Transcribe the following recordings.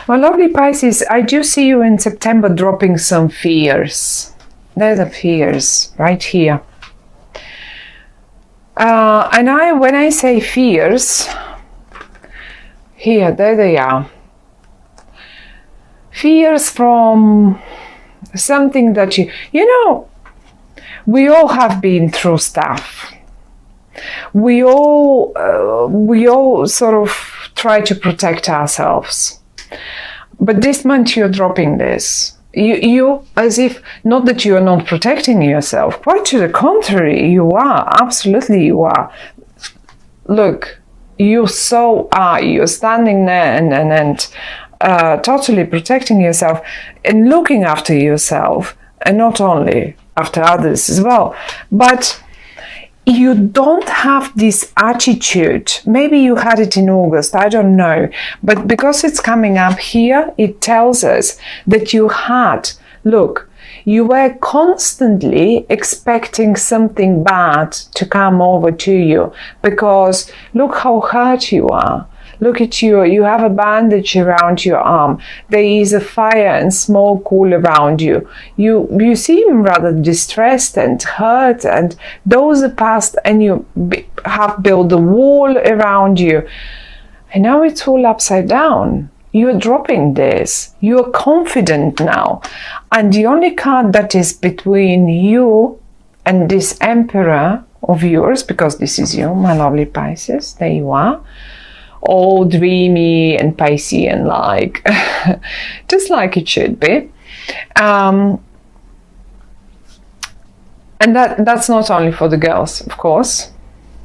Well, lovely Pisces, I do see you in September dropping some fears. There's the fears right here. And when I say fears, here, there they are. Fears from something that you know, we all have been through stuff. We all sort of try to protect ourselves. But this month you're dropping this. You as if, not that you are not protecting yourself, quite to the contrary, you are, absolutely you are. Look, you so are, you're standing there and totally protecting yourself and looking after yourself, and not only after others as well. But you don't have this attitude. Maybe you had it in August, I don't know. But because it's coming up here, it tells us that you had, look, you were constantly expecting something bad to come over to you, because look how hurt you are. Look at you, you have a bandage around your arm. There is a fire and smoke all around you. You seem rather distressed and hurt, and those are past, and you have built a wall around you. And now it's all upside down. You're dropping this. You're confident now. And the only card that is between you and this Emperor of yours, because this is you, my lovely Pisces, there you are, all dreamy and Piscean like, just like it should be. And that's not only for the girls, of course.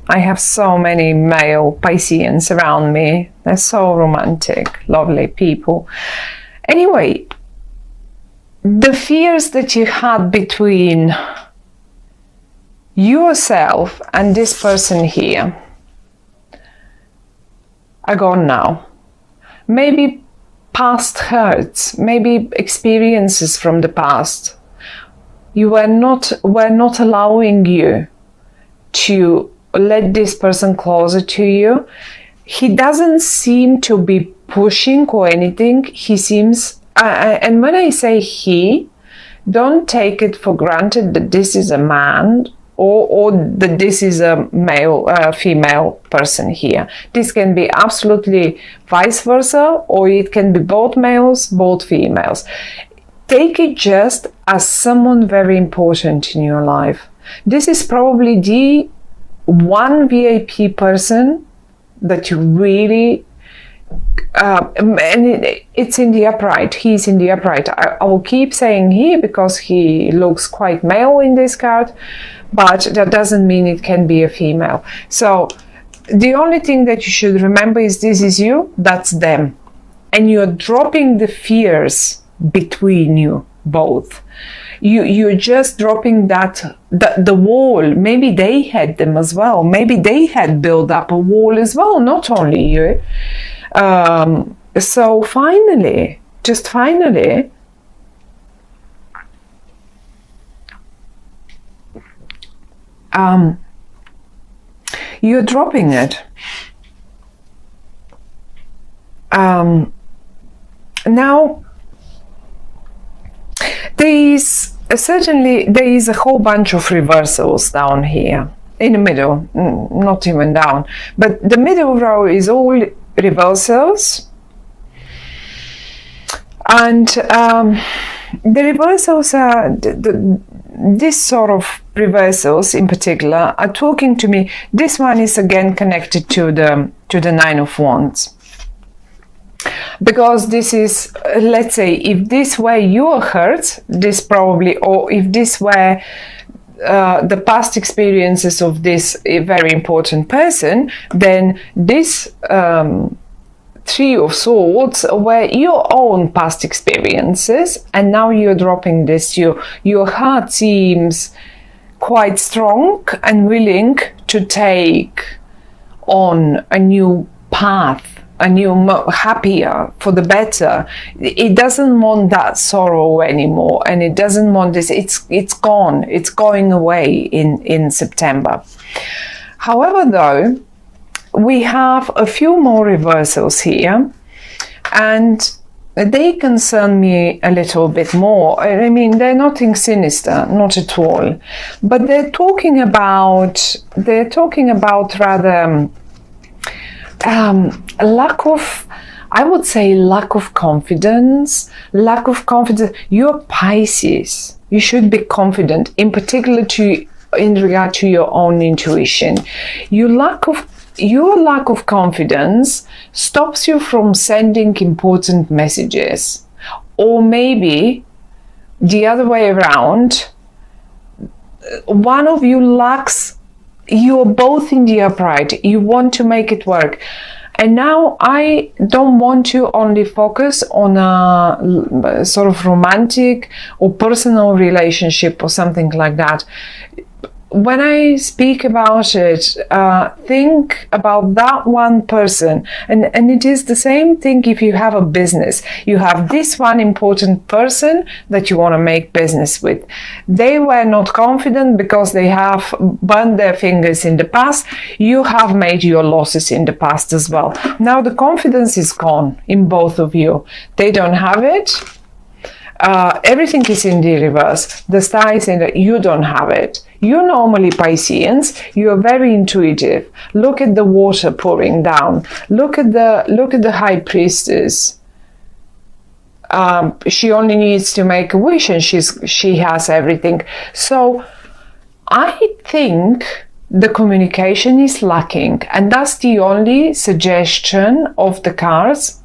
I have so many male Pisceans around me. They're so romantic, lovely people. Anyway, the fears that you had between yourself and this person here are gone now. Maybe past hurts, maybe experiences from the past. You were not allowing you to let this person closer to you. He doesn't seem to be pushing or anything. He seems, and when I say he, don't take it for granted that this is a man or that this is a male, female person here. This can be absolutely vice versa, or it can be both males, both females. Take it just as someone very important in your life. This is probably the one VIP person that you really, and it's in the upright, he's in the upright. I will keep saying he because he looks quite male in this card, but that doesn't mean it can be a female. So the only thing that you should remember is this is you, that's them. And you're dropping the fears between you both. You're just dropping the wall. Maybe they had them as well. Maybe they had built up a wall as well, not only you. So finally, just finally, you're dropping it. Now, there is a whole bunch of reversals down here in the middle, not even down, but the middle row is all reversals, and the reversals are this sort of reversals in particular are talking to me. This one is again connected to the Nine of Wands. Because this is, let's say, if this were your hurt, this probably, or if this were the past experiences of this very important person, then this Three of Swords were your own past experiences, and now you're dropping this. Your heart seems quite strong and willing to take on a new path, a new, happier, for the better. It doesn't want that sorrow anymore, and it doesn't want this. It's gone. It's going away in September. However, though, we have a few more reversals here, and they concern me a little bit more. I mean, they're nothing sinister, not at all, but they're talking about rather lack of, I would say, lack of confidence. You're Pisces. You should be confident, in particular in regard to your own intuition. Your lack of confidence stops you from sending important messages. Or maybe the other way around, one of you lacks, you're both in the upright, you want to make it work. And now I don't want to only focus on a sort of romantic or personal relationship or something like that. When I speak about it, think about that one person. And it is the same thing if you have a business. You have this one important person that you want to make business with. They were not confident because they have burned their fingers in the past. You have made your losses in the past as well. Now the confidence is gone in both of you. They don't have it. Everything is in the reverse. The star is in the, you don't have it. You're normally Pisceans. You are very intuitive. Look at the water pouring down. Look at the high priestess. She only needs to make a wish, and she has everything. So I think the communication is lacking, and that's the only suggestion of the cards.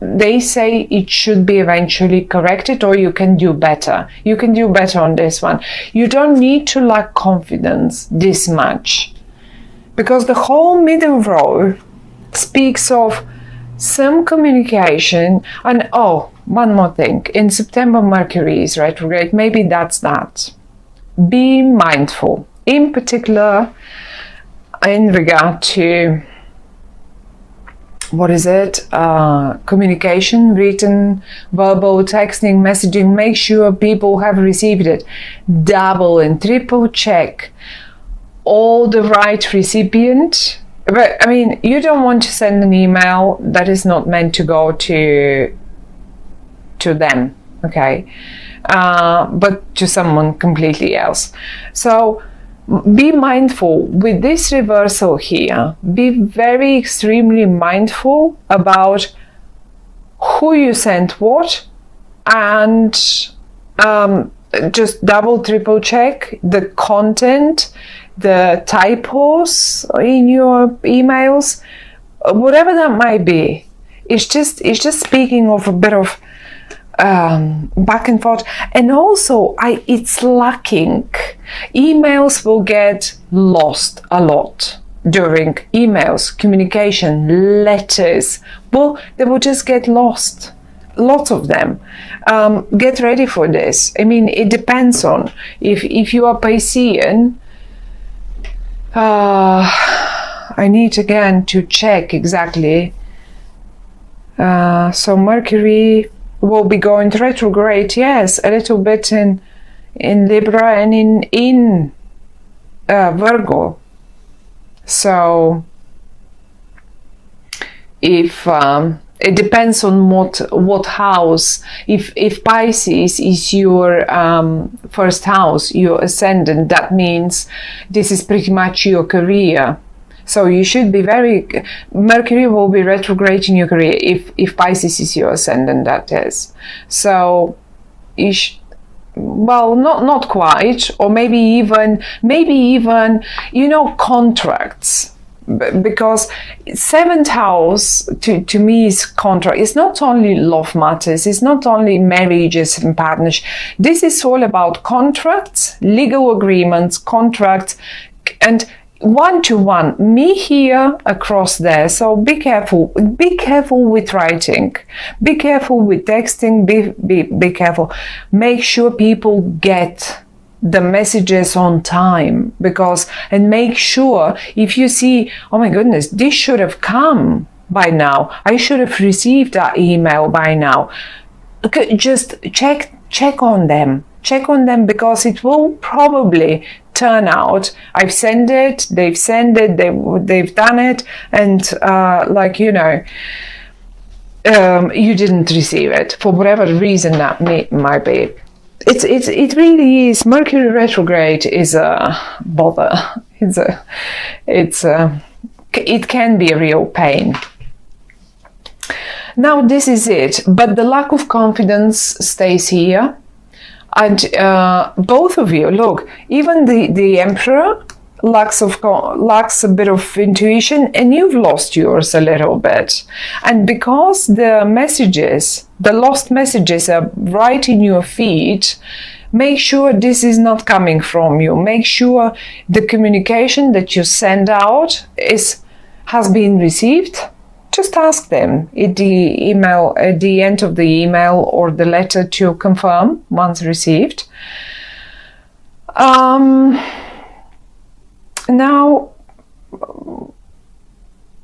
They say it should be eventually corrected, or you can do better. You can do better on this one. You don't need to lack confidence this much, because the whole middle row speaks of some communication. And oh, one more thing. In September, Mercury is retrograde. Maybe that's that. Be mindful, in particular in regard to communication, written, verbal, texting, messaging. Make sure people have received it. Double and triple check all the right recipient. But I mean, you don't want to send an email that is not meant to go to them, okay? But to someone completely else. So be mindful with this reversal here. Be very extremely mindful about who you sent what, and just double triple check the content, the typos in your emails, whatever that might be. It's just speaking of a bit of back and forth. And also it's lacking. Emails will get lost a lot during emails, communication, letters. Well, they will just get lost. Lots of them. Get ready for this. I mean, it depends on if you are Piscean. I need again to check exactly. So Mercury will be going to retrograde, yes, a little bit in Libra and in Virgo. So if it depends on what house. If Pisces is your first house, your ascendant, that means this is pretty much your career. So you should be Mercury will be retrograde in your career if Pisces is your ascendant, that is. So well, not quite, or maybe even, contracts. Because seventh house to me is contract. It's not only love matters, it's not only marriages and partnerships. This is all about contracts, legal agreements, contracts, and one-to-one, me here, across there. So be careful with writing, be careful with texting, be careful. Make sure people get the messages on time, and make sure if you see, oh my goodness, this should have come by now, I should have received that email by now. Okay, just check on them, because it will probably turn out I've sent it, they've sent it, they've done it, and you didn't receive it for whatever reason that might be. It really is. Mercury retrograde is a bother. It can be a real pain. Now this is it, but the lack of confidence stays here, and both of you, look, even the Emperor lacks a bit of intuition, and you've lost yours a little bit. And because the lost messages are right in your feed, make sure this is not coming from you. Make sure the communication that you send out has been received. Just ask them at the email, at the end of the email or the letter, to confirm once received. Now,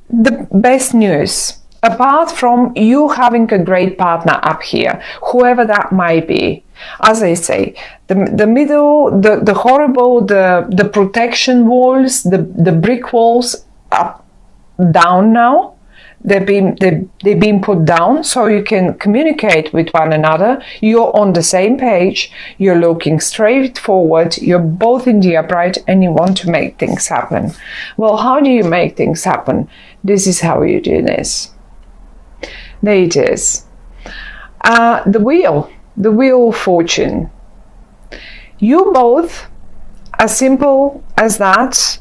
the best news, apart from you having a great partner up here, whoever that might be, as I say, the middle, the horrible, the protection walls, the brick walls are down now. They've been put down, so you can communicate with one another. You're on the same page. You're looking straight forward. You're both in the upright, and you want to make things happen. Well, how do you make things happen? This is how you do this. There it is. The wheel of fortune. You both, as simple as that,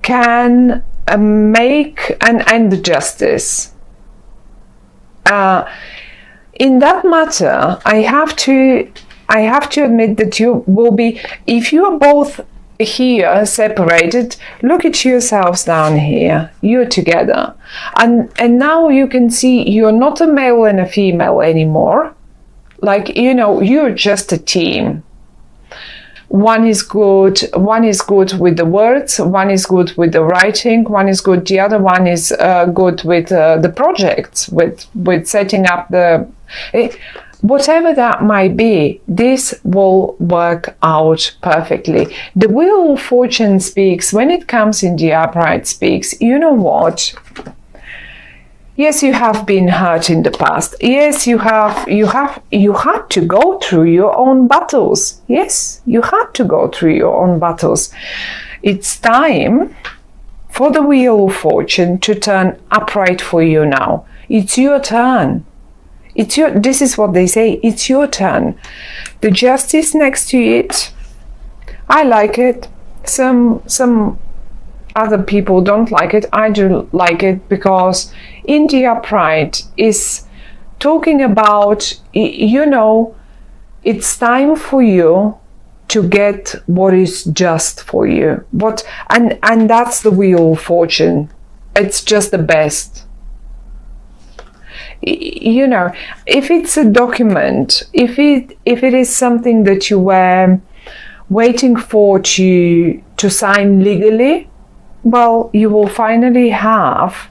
can make and the justice. In that matter, I have to admit that you will be, if you are both here separated, look at yourselves down here. You're together, and now you can see you're not a male and a female anymore. Like, you know, you're just a team. One is good with the words, one is good with the writing, one is good, the other one is good with the projects, with setting up whatever that might be. This will work out perfectly. The Wheel of Fortune speaks, when it comes in the upright, speaks, you know what? Yes, you have been hurt in the past. Yes, you had to go through your own battles. Yes, you had to go through your own battles. It's time for the Wheel of Fortune to turn upright for you now. It's your turn. This is what they say. It's your turn. The Justice next to it, I like it. Some other people don't like it. I do like it, because in the upright is talking about, you know, it's time for you to get what is just for you. And that's the Wheel of Fortune. It's just the best. You know, if it's a document, if it is something that you were waiting for to sign legally, well, you will finally have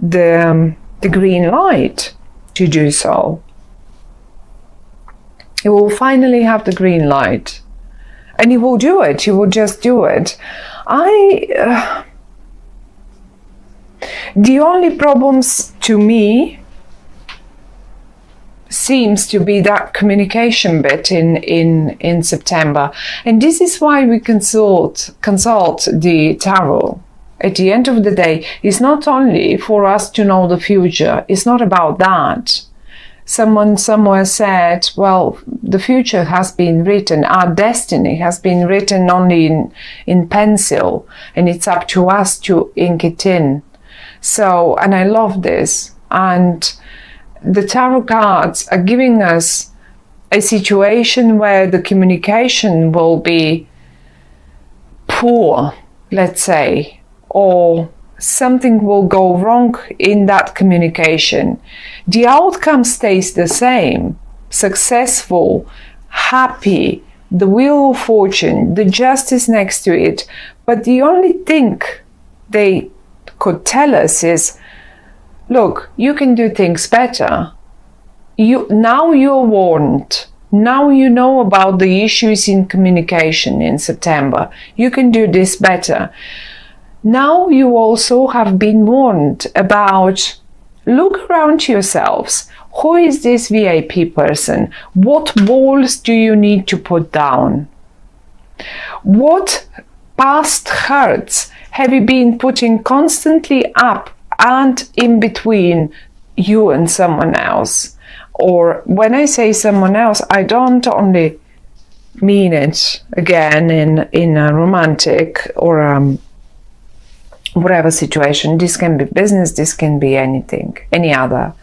the green light to do so. You will finally have the green light, and you will do it. You will just do it. The only problems to me seems to be that communication bit in September, and this is why we consult the tarot. At the end of the day, it's not only for us to know the future. It's not about that. Someone somewhere said, well, the future has been written, our destiny has been written only in pencil, and it's up to us to ink it in. So, and I love this, and the tarot cards are giving us a situation where the communication will be poor, let's say, or something will go wrong in that communication. The outcome stays the same: successful, happy, the Wheel of Fortune, the Justice next to it. But the only thing they could tell us is, look, you can do things better. Now you're warned. Now you know about the issues in communication in September. You can do this better. Now you also have been warned about look around yourselves. Who is this VIP person? What walls do you need to put down? What past hurts have you been putting constantly up and in between you and someone else? Or when I say someone else, I don't only mean it again in a romantic or whatever situation. This can be business, this can be anything, any other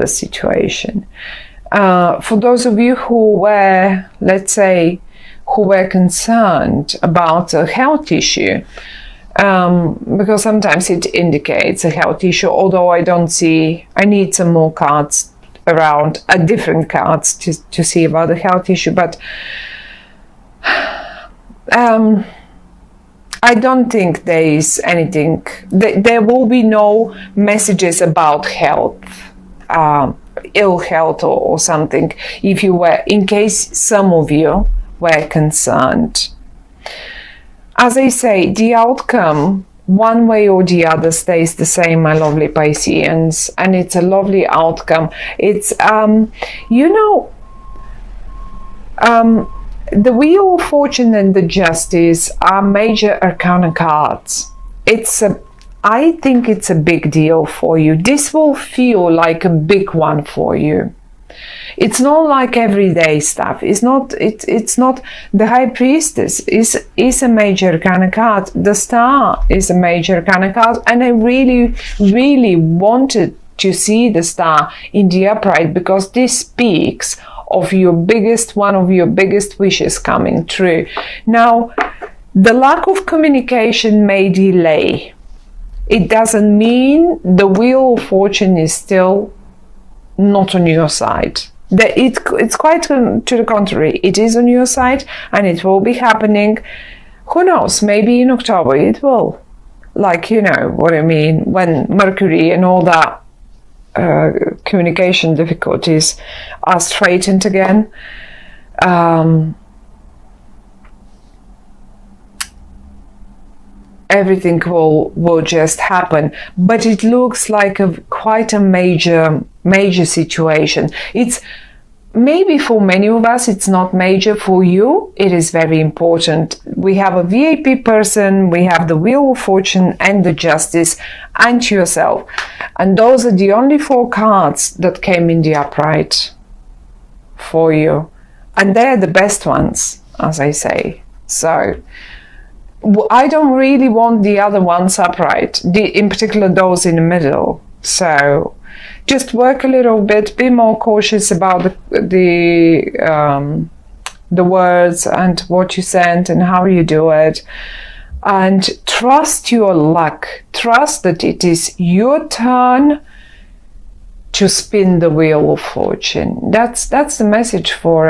situation. For those of you who were, let's say, who were concerned about a health issue, because sometimes it indicates a health issue, although I need some more cards around, different cards to see about the health issue, but I don't think there is anything, there will be no messages about health, ill health or something, if you were, in case some of you were concerned. As I say, the outcome, one way or the other, stays the same, my lovely Pisceans, and it's a lovely outcome. It's, the Wheel of Fortune and the Justice are major arcana cards. I think it's a big deal for you. This will feel like a big one for you. It's not like everyday stuff. It's not the High Priestess is a major arcana card. The Star is a major arcana card, and I really, really wanted to see the Star in the upright, because this speaks of one of your biggest wishes coming true. Now, the lack of communication may delay. It doesn't mean the Wheel of Fortune is still not on your side. It's quite to the contrary. It is on your side, and it will be happening. Who knows? Maybe in October it will. Like, you know what I mean, when Mercury and all that communication difficulties are straightened again. Everything will just happen, but it looks like quite a major situation. It's maybe for many of us it's not major. For you it is very important. We have a VIP person, we have the Wheel of Fortune and the Justice, and yourself, and those are the only 4 cards that came in the upright for you, and they're the best ones, as I say. So I don't really want the other ones upright, in particular those in the middle. So just work a little bit, be more cautious about the words and what you send and how you do it, and trust your luck. Trust that it is your turn to spin the Wheel of Fortune. That's the message for